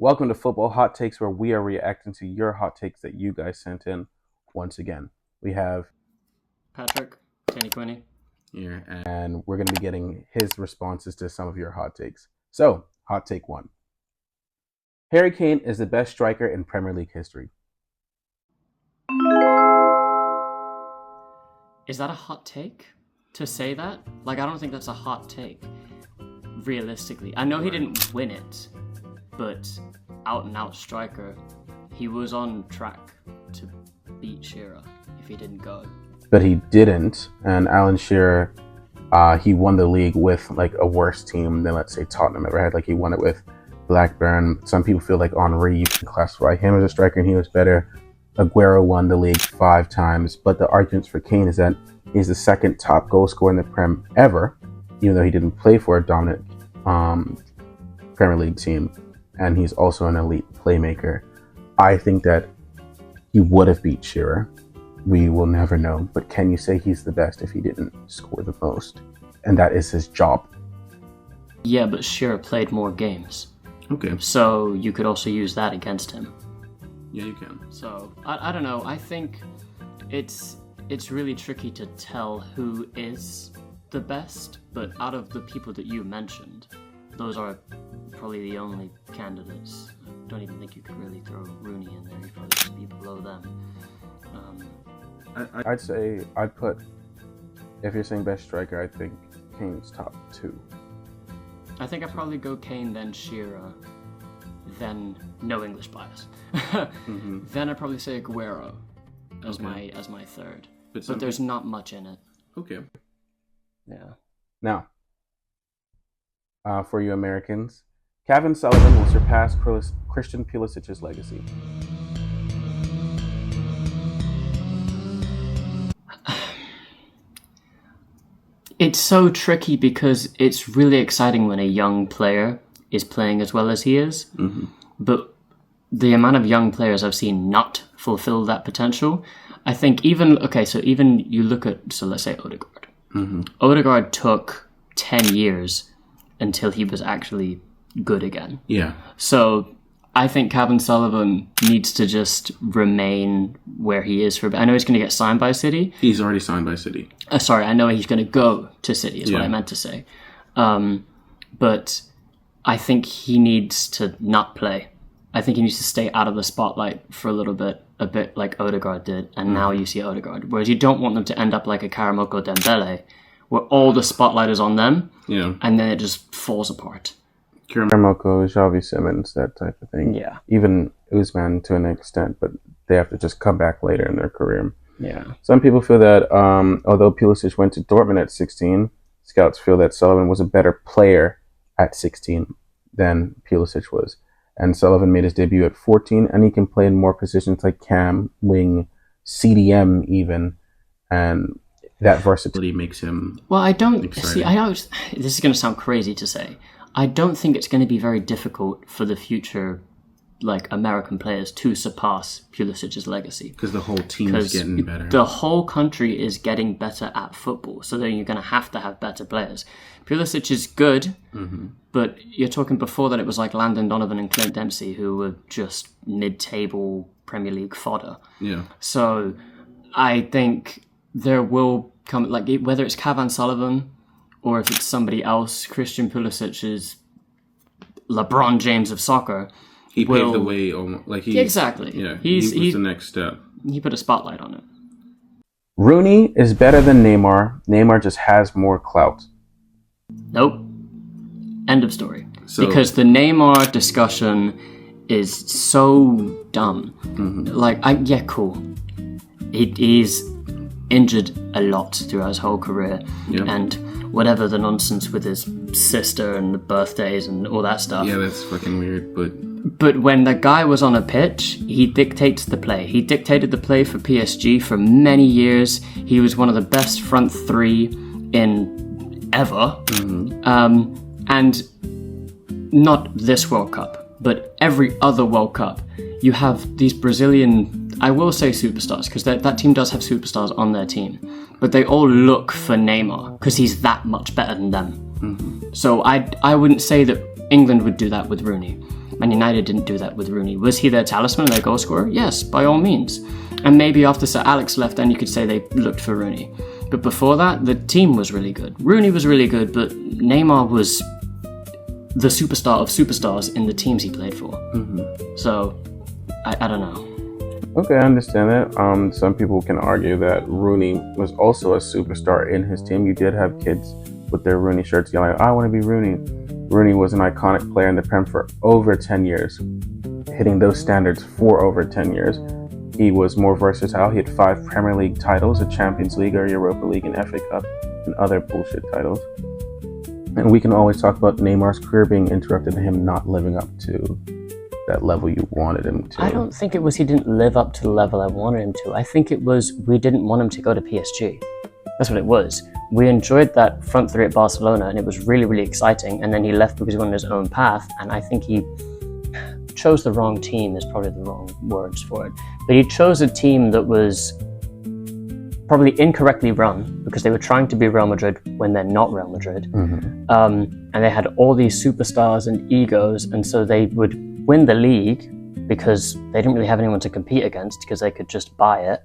Welcome to Football Hot Takes, where we are reacting to your hot takes that you guys sent in. Once again, we have Patrick, Kenny Quinney here, and we're going to be getting his responses to some of your hot takes. So, hot take 1. Harry Kane is the best striker in Premier League history. Is that a hot take to say that? Like, I don't think that's a hot take, realistically. I know he didn't win it, but out and out striker, he was on track to beat Shearer if he didn't go. But he didn't, and Alan Shearer, he won the league with like a worse team than, let's say, Tottenham ever had. Like, he won it with Blackburn. Some people feel like Henry, you can classify him as a striker and he was better. Aguero won the league 5 times, but the arguments for Kane is that he's the second top goal scorer in the Prem ever, even though he didn't play for a dominant Premier League team, and he's also an elite playmaker. I think that he would have beat Shearer. We will never know, but can you say he's the best if he didn't score the most? And that is his job. Yeah, but Shearer played more games. Okay. So you could also use that against him. Yeah, you can. So, I don't know. I think it's really tricky to tell who is the best, but out of the people that you mentioned, those are probably the only candidates. I don't even think you could really throw Rooney in there. He'd probably just be below them. I'd say, I'd put, if you're saying best striker, I think Kane's top 2. I think I'd probably go Kane, then Shearer, then no English bias. Then I'd probably say Aguero as my third. But there's not much in it. Okay. Yeah. Now, for you Americans, Kevin Sullivan will surpass Christian Pulisic's legacy. It's so tricky because it's really exciting when a young player is playing as well as he is. But the amount of young players I've seen not fulfill that potential, I think even you look at, so let's say Odegaard. Odegaard took 10 years until he was actually good again. Yeah. So I think Kevin Sullivan needs to just remain where he is for. I know he's going to get signed by City. He's already signed by City. Sorry, I know he's going to go to City, is what I meant to say. But I think he needs to not play. I think he needs to stay out of the spotlight for a bit like Odegaard did, and now you see Odegaard. Whereas you don't want them to end up like a Karamoko Dembele, where all the spotlight is on them, and then it just falls apart. Karamoko, Xavi Simons, that type of thing. Yeah. Even Usman to an extent, but they have to just come back later in their career. Yeah. Some people feel that although Pulisic went to Dortmund at 16, scouts feel that Sullivan was a better player at 16 than Pulisic was. And Sullivan made his debut at 14, and he can play in more positions like cam, wing, CDM even, and that versatility makes him. Well, I don't exciting. see. This is going to sound crazy to say. I don't think it's going to be very difficult for the future, like American players, to surpass Pulisic's legacy. Because the whole team is getting better. The whole country is getting better at football, so then you're going to have better players. Pulisic is good, but you're talking before that it was like Landon Donovan and Clint Dempsey, who were just mid-table Premier League fodder. Yeah. So I think there will come, like, whether it's Kevin Sullivan or if it's somebody else, Christian Pulisic is LeBron James of soccer. He paved the way, exactly. Yeah, he's the next step. He put a spotlight on it. Rooney is better than Neymar. Neymar just has more clout. Nope. End of story. Because the Neymar discussion is so dumb. Cool. He's injured a lot throughout his whole career, and whatever the nonsense with his sister and the birthdays and all that stuff. Yeah, that's fucking weird, But when the guy was on a pitch, he dictates the play. He dictated the play for PSG for many years. He was one of the best front 3 in ever. And not this World Cup, but every other World Cup, you have these Brazilian, I will say superstars, because that team does have superstars on their team, but they all look for Neymar because he's that much better than them. So I wouldn't say that England would do that with Rooney. Man United didn't do that with Rooney. Was he their talisman, their goal scorer? Yes, by all means. And maybe after Sir Alex left, then you could say they looked for Rooney. But before that, the team was really good. Rooney was really good, but Neymar was the superstar of superstars in the teams he played for. So, I don't know. Okay, I understand that. Some people can argue that Rooney was also a superstar in his team. You did have kids with their Rooney shirts yelling, "I want to be Rooney." Rooney was an iconic player in the Prem for over 10 years, hitting those standards for over 10 years. He was more versatile. He had 5 Premier League titles, a Champions League, a Europa League, an FA Cup, and other bullshit titles. And we can always talk about Neymar's career being interrupted and him not living up to that level you wanted him to. I don't think it was he didn't live up to the level I wanted him to. I think it was we didn't want him to go to PSG. That's what it was. We enjoyed that front three at Barcelona and it was really, really exciting. And then he left because he went on his own path. And I think he chose the wrong team is probably the wrong words for it. But he chose a team that was probably incorrectly run because they were trying to be Real Madrid when they're not Real Madrid. And they had all these superstars and egos. And so they would win the league because they didn't really have anyone to compete against because they could just buy it.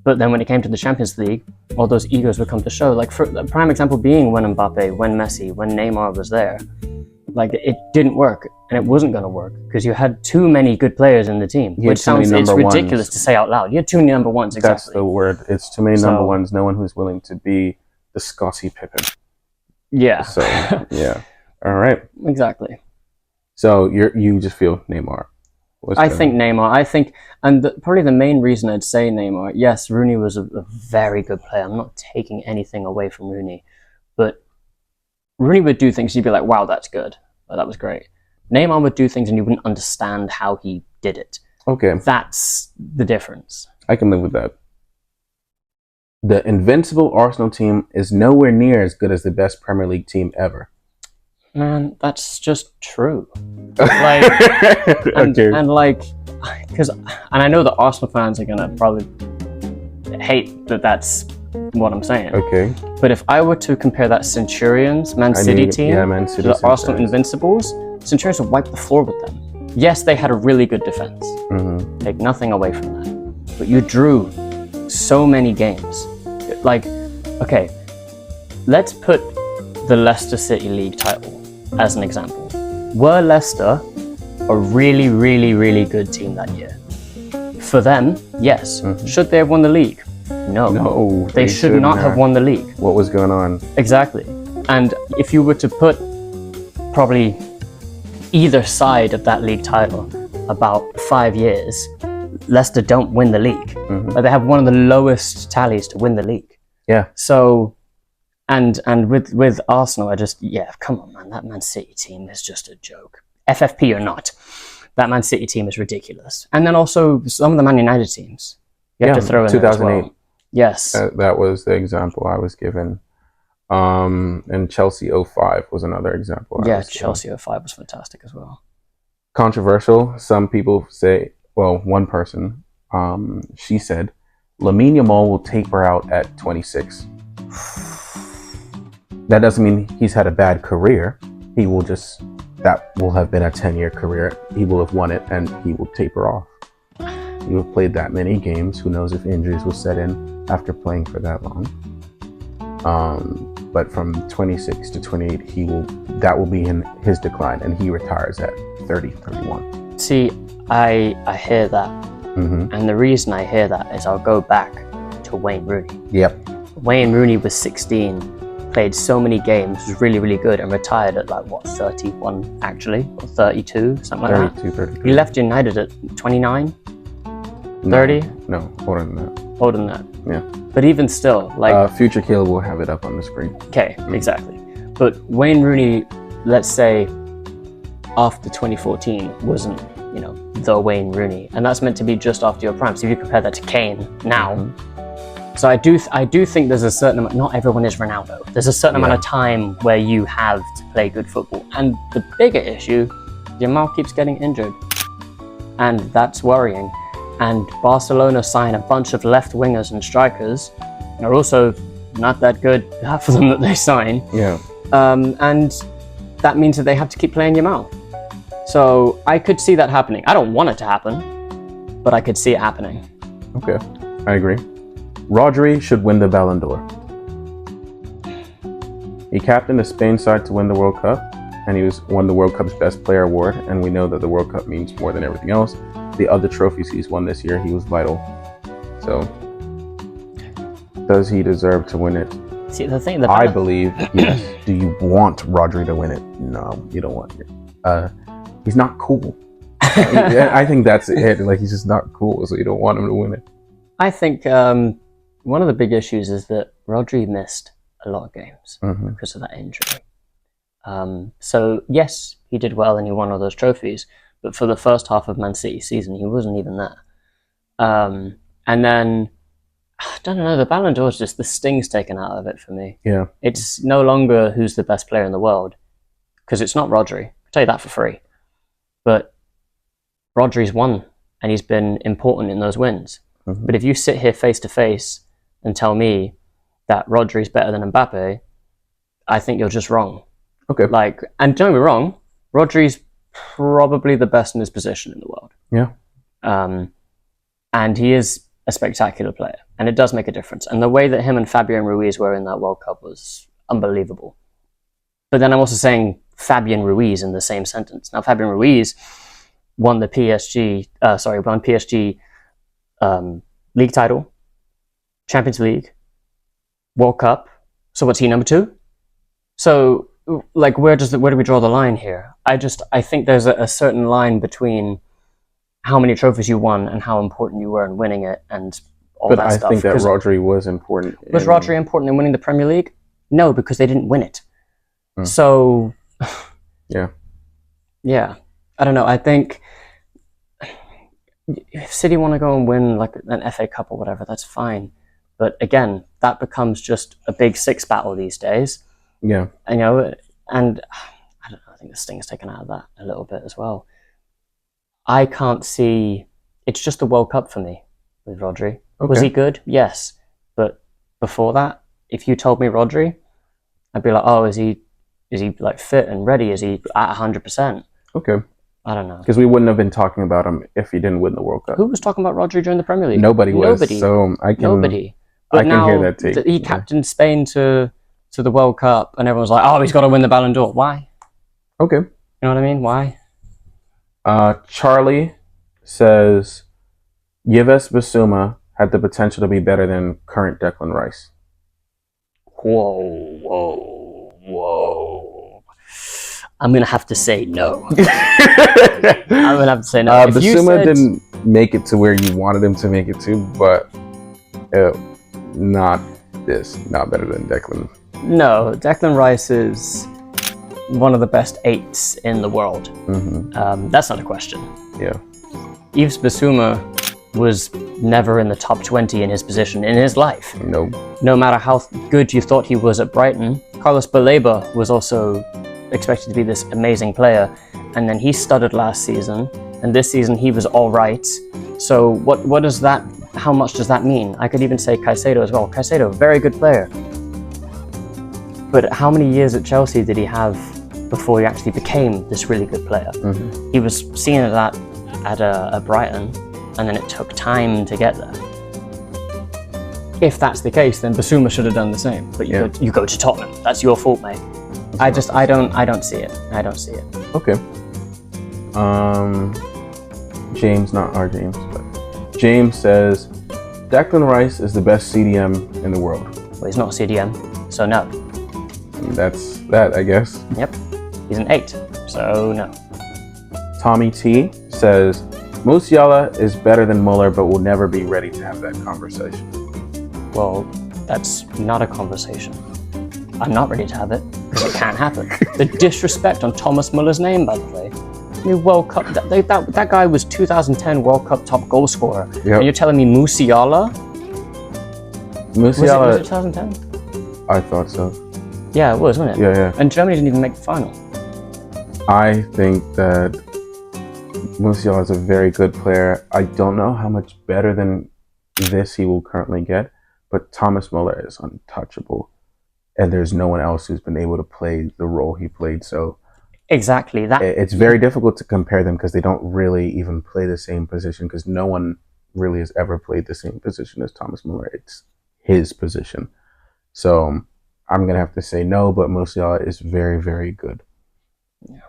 But then when it came to the Champions League, all those egos would come to show. Like, for a prime example being when Mbappe, when Messi, when Neymar was there. Like, it didn't work, and it wasn't going to work because you had too many good players in the team, which sounds it's ridiculous to say out loud. You had too many number ones, exactly. That's the word. It's too many number ones. No one who's willing to be the Scottie Pippen. Yeah. So, yeah. All right. Exactly. So you just feel Neymar. I think Neymar. And probably the main reason I'd say Neymar, yes, Rooney was a very good player. I'm not taking anything away from Rooney. But Rooney would do things, you'd be like, wow, that's good. Well, that was great. Neymar would do things and you wouldn't understand how he did it. Okay. That's the difference. I can live with that. The invincible Arsenal team is nowhere near as good as the best Premier League team ever. Man, that's just true. Like, and like, and I know the Arsenal fans are gonna probably hate that that's what I'm saying. Okay. But if I were to compare that Centurions, Man City team, to the Arsenal Invincibles, Centurions would wipe the floor with them. Yes, they had a really good defense. Take nothing away from that. But you drew so many games. Like, okay, let's put the Leicester City League title as an example. Were Leicester a really, really, really good team that year? For them, yes. Should they have won the league? No. They should not have won the league. What was going on? Exactly. And if you were to put probably either side of that league title about 5 years, Leicester don't win the league. But they have one of the lowest tallies to win the league. Yeah. So, and with Arsenal, come on, man, that Man City team is just a joke. FFP or not, that Man City team is ridiculous. And then also some of the Man United teams. You have to throw in 2008. there as well. Yes. That was the example I was given. And Chelsea 05 was another example. Chelsea 05 was fantastic as well. Controversial. Some people say, well, one person, she said, Lamine Yamal will taper out at 26. That doesn't mean he's had a bad career. That will have been a 10-year career. He will have won it and he will taper off. He will have played that many games. Who knows if injuries will set in after playing for that long. But from 26 to 28, that will be in his decline and he retires at 30, 31. See, I hear that. And the reason I hear that is I'll go back to Wayne Rooney. Yep. Wayne Rooney was 16, played so many games, was really, really good, and retired at 31 actually, or 32, something like 32, that. 33. He left United at 29, 30? No, older than that. Older than that. Yeah. But even still, Future Caleb will have it up on the screen. Okay, exactly. But Wayne Rooney, let's say, after 2014, wasn't, the Wayne Rooney, and that's meant to be just after your prime. So if you compare that to Kane now, so I do think there's a certain amount. Not everyone is Ronaldo. There's a certain amount of time where you have to play good football, and the bigger issue, Yamal keeps getting injured, and that's worrying. And Barcelona sign a bunch of left wingers and strikers. They're also not that good, half of them that they sign. Yeah. And that means that they have to keep playing Yamal. So I could see that happening. I don't want it to happen, but I could see it happening. Okay, I agree. Rodri should win the Ballon d'Or. He captained the Spain side to win the World Cup, and he won the World Cup's Best Player award, and we know that the World Cup means more than everything else. The other trophies he's won this year, he was vital. So, does he deserve to win it? See, the thing, I believe yes. Do you want Rodri to win it? No, you don't want it. He's not cool. I think that's it. Like, he's just not cool, so you don't want him to win it. I think one of the big issues is that Rodri missed a lot of games because of that injury. So yes, he did well and he won all those trophies, but for the first half of Man City's season, he wasn't even there. And then, I don't know, the Ballon d'Or is just, the sting's taken out of it for me. Yeah. It's no longer who's the best player in the world, because it's not Rodri. I'll tell you that for free. But Rodri's won, and he's been important in those wins. But if you sit here face to face and tell me that Rodri's better than Mbappe, I think you're just wrong. Okay. Like, and don't get me wrong, Rodri's probably the best in his position in the world. Yeah. And he is a spectacular player, and it does make a difference. And the way that him and Fabian Ruiz were in that World Cup was unbelievable. But then I'm also saying Fabian Ruiz in the same sentence. Now, Fabian Ruiz won PSG league title, Champions League, World Cup. So what's he, number 2? So, like, where do we draw the line here? I think there's a certain line between how many trophies you won and how important you were in winning it and all that stuff. But I think that Rodri was important. Was Rodri important in winning the Premier League? No, because they didn't win it. So, yeah. I don't know. I think if City want to go and win like an FA Cup or whatever, that's fine. But again, that becomes just a big six battle these days. Yeah. And, I don't know, I think the sting is taken out of that a little bit as well. I can't see, it's just the World Cup for me with Rodri. Okay. Was he good? Yes. But before that, if you told me Rodri, I'd be like, oh, is he like fit and ready? Is he at 100%? Okay. I don't know. Because we wouldn't have been talking about him if he didn't win the World Cup. Who was talking about Rodri during the Premier League? Nobody was. So I can. Nobody. But I can hear that take. He captained Spain to the World Cup, and everyone's like, "Oh, he's got to win the Ballon d'Or." Why? Okay. You know what I mean? Why? Charlie says, Yves Bissouma had the potential to be better than current Declan Rice. Whoa. I'm going to have to say no. I'm going to have to say no. Bissouma didn't make it to where you wanted him to make it to, but not better than Declan. No, Declan Rice is one of the best 8s in the world. That's not a question. Yeah. Yves Bissouma was never in the top 20 in his position in his life. No. No matter how good you thought he was at Brighton, Carlos Baleba was also expected to be this amazing player, and then he stuttered last season, and this season he was all right. So what does that, how much does that mean? I could even say Caicedo as well. Caicedo, very good player. But how many years at Chelsea did he have before he actually became this really good player? He was seen at that at Brighton, and then it took time to get there. If that's the case, then Bissouma should have done the same. But you go to Tottenham. That's your fault, mate. I don't see it. I don't see it. Okay. James, not our James, but James says Declan Rice is the best CDM in the world. Well, he's not a CDM, so no. That's that, I guess. Yep. He's an 8, so no. Tommy T says Musiala is better than Muller, but will never be ready to have that conversation. Well, that's not a conversation. I'm not ready to have it, because it can't happen. The disrespect on Thomas Muller's name, by the way. I mean, World Cup, that guy was 2010 World Cup top goal scorer. Yep. And you're telling me Musiala? Was it 2010? I thought so. Yeah, it was, wasn't it? Yeah. And Germany didn't even make the final. I think that Musiala is a very good player. I don't know how much better than this he will currently get, but Thomas Muller is untouchable. And there's no one else who's been able to play the role he played. So Exactly that. It's very difficult to compare them because they don't really even play the same position, because no one really has ever played the same position as Thomas Muller. It's his position. So I'm going to have to say no, but Musiala is very, very good. Yeah.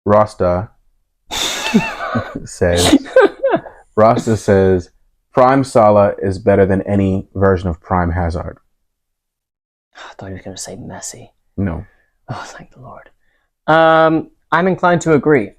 Rasta says Prime Salah is better than any version of Prime Hazard. I thought you were going to say Messi. No. Oh, thank the Lord. I'm inclined to agree.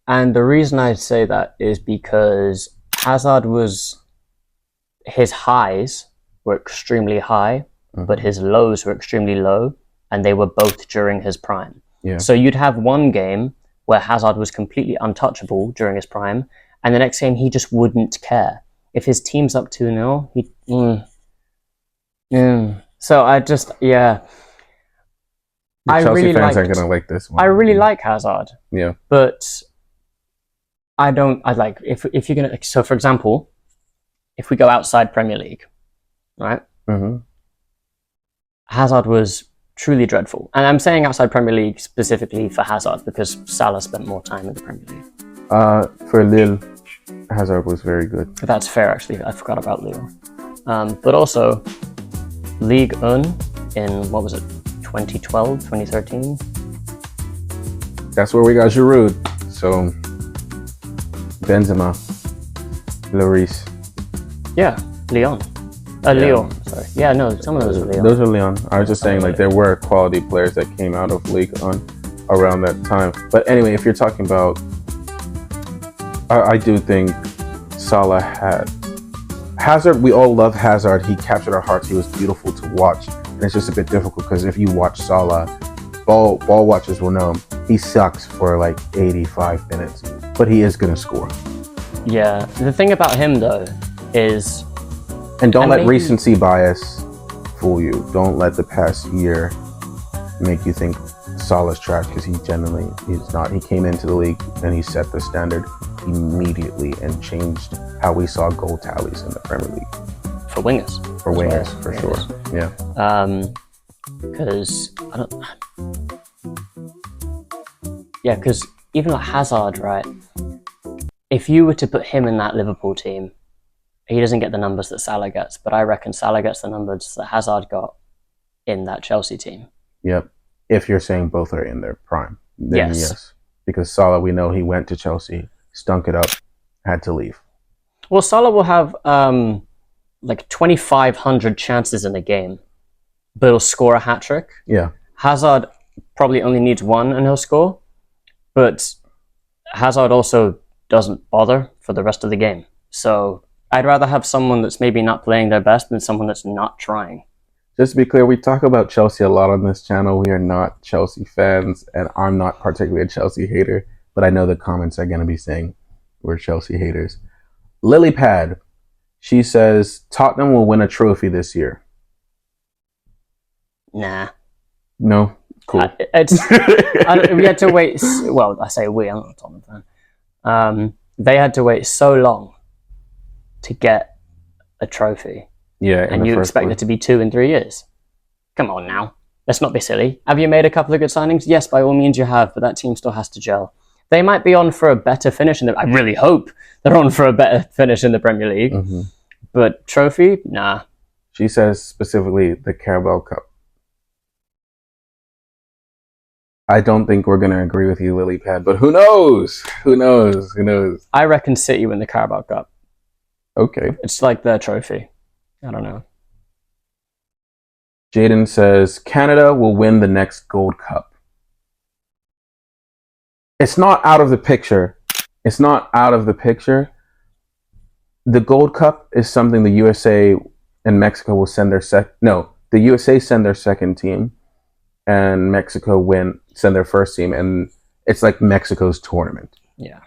And the reason I say that is because Hazard his highs were extremely high, but his lows were extremely low, and they were both during his prime. Yeah. So you'd have one game where Hazard was completely untouchable during his prime, and the next game he just wouldn't care. If his team's up 2-0, So I just, The Chelsea fans aren't gonna like this one. I really like Hazard. Yeah. But I like, if you're gonna, so for example, if we go outside Premier League, right? Mm-hmm. Hazard was truly dreadful. And I'm saying outside Premier League specifically for Hazard because Salah spent more time in the Premier League. For Lille, Hazard was very good. That's fair, actually. I forgot about Lille. But also, Ligue 1 in, what was it, 2012, 2013? That's where we got Giroud. So, Benzema, Lloris. Yeah, Lyon. Lyon, sorry. Yeah, no, some of those are Lyon. Those are Lyon. I was just saying, like, there were quality players that came out of Ligue 1 around that time. But anyway, if you're talking about, I do think Salah had Hazard. We all love Hazard. He captured our hearts. He was beautiful to watch. And it's just a bit difficult because if you watch Salah, ball watchers will know he sucks for like 85 minutes, but he is going to score. Yeah, the thing about him though is, and don't let recency bias fool you. Don't let the past year make you think Salah's trash, because he's not. He came into the league and he set the standard immediately and changed how we saw goal tallies in the Premier League. For wingers. For wingers, for sure. Yeah. Because because even like Hazard, right? If you were to put him in that Liverpool team, he doesn't get the numbers that Salah gets, but I reckon Salah gets the numbers that Hazard got in that Chelsea team. Yep. If you're saying both are in their prime, then yes. Because Salah, we know he went to Chelsea, stunk it up, had to leave. Well, Salah will have like 2,500 chances in a game, but he'll score a hat-trick. Yeah. Hazard probably only needs one and he'll score, but Hazard also doesn't bother for the rest of the game. So I'd rather have someone that's maybe not playing their best than someone that's not trying. Just to be clear, we talk about Chelsea a lot on this channel. We are not Chelsea fans, and I'm not particularly a Chelsea hater, but I know the comments are going to be saying we're Chelsea haters. Lilypad, she says Tottenham will win a trophy this year. Nah. No? Cool. We had to wait. Well, I say we, I'm not a Tottenham fan. They had to wait so long to get a trophy. Yeah. And you expect it to be 2 in 3 years? Come on now. Let's not be silly. Have you made a couple of good signings? Yes, by all means you have, but that team still has to gel. They might be on for a better finish I really hope they're on for a better finish in the Premier League. Mm-hmm. But trophy? Nah. She says specifically the Carabao Cup. I don't think we're going to agree with you, Lilypad, but who knows? Who knows? I reckon City win the Carabao Cup. Okay. It's like their trophy. I don't know. Jaden says Canada will win the next Gold Cup. It's not out of the picture. The Gold Cup is something the USA and Mexico will send their the USA send their second team, and Mexico send their first team, and it's like Mexico's tournament. Yeah.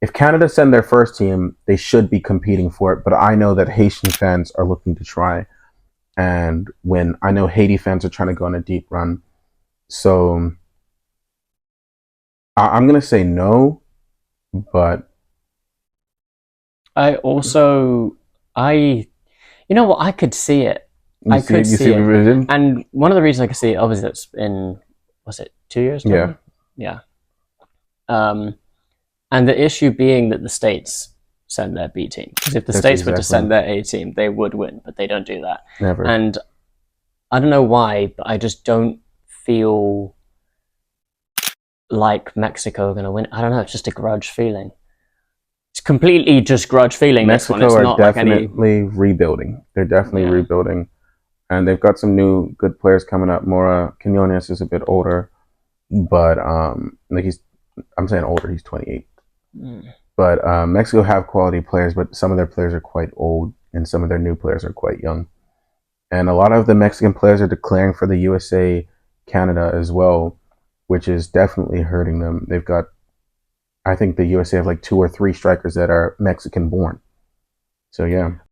If Canada send their first team, they should be competing for it, but I know that Haitian fans are looking to try and win. I know Haiti fans are trying to go on a deep run. So I'm going to say no, but I could see it. I could see it. Revision? And one of the reasons I could see it, obviously, that's in, was it 2 years? Probably? Yeah. And the issue being that the States send their B team. Because if the States were to send their A team, they would win, but they don't do that. Never. And I don't know why, but I just don't feel like Mexico are going to win. I don't know, it's just a grudge feeling. It's completely just grudge feeling. Mexico this one. It's are not definitely rebuilding. They're definitely rebuilding. And they've got some new good players coming up. Mora Quinones is a bit older, but I'm saying older, he's 28. But Mexico have quality players, but some of their players are quite old and some of their new players are quite young. And a lot of the Mexican players are declaring for the USA, Canada as well, which is definitely hurting them. They've got, I think the USA have like 2 or 3 strikers that are Mexican born. So yeah.